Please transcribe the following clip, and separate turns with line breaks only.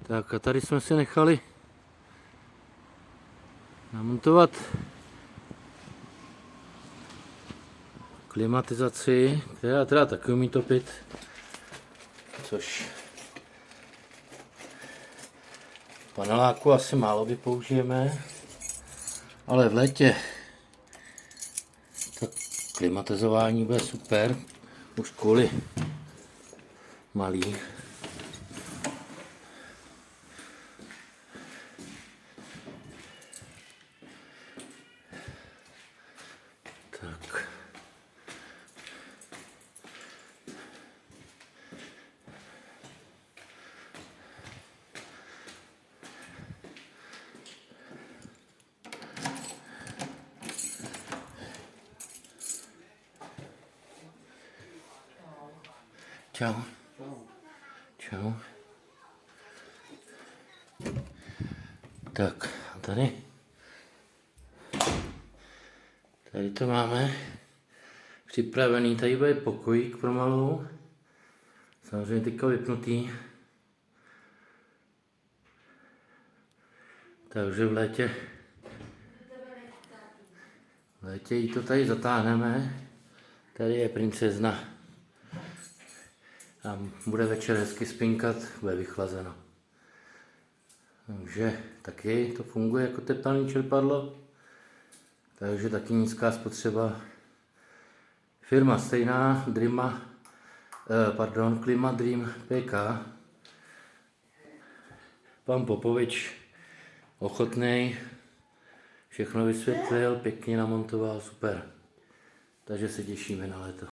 Tak a tady jsme si nechali namontovat klimatizaci, která teda taky umí topit, což paneláku asi málo kdy použijeme, ale v létě to klimatizování bude super, už kvůli malý. Tak. Čau. Čau. Tak, a tady to máme připravený, tady bude pokojík pro malou, samozřejmě teďka vypnutý, takže v létě jí to tady zatáhneme, tady je princezna a bude večer hezky spinkat, bude vychlazeno. Takže taky to funguje jako tepelné čerpadlo, takže taky nízká spotřeba. Firma stejná, Klima Dream PK. Pan Popovič ochotnej, všechno vysvětlil, pěkně namontoval, super. Takže se těšíme na léto.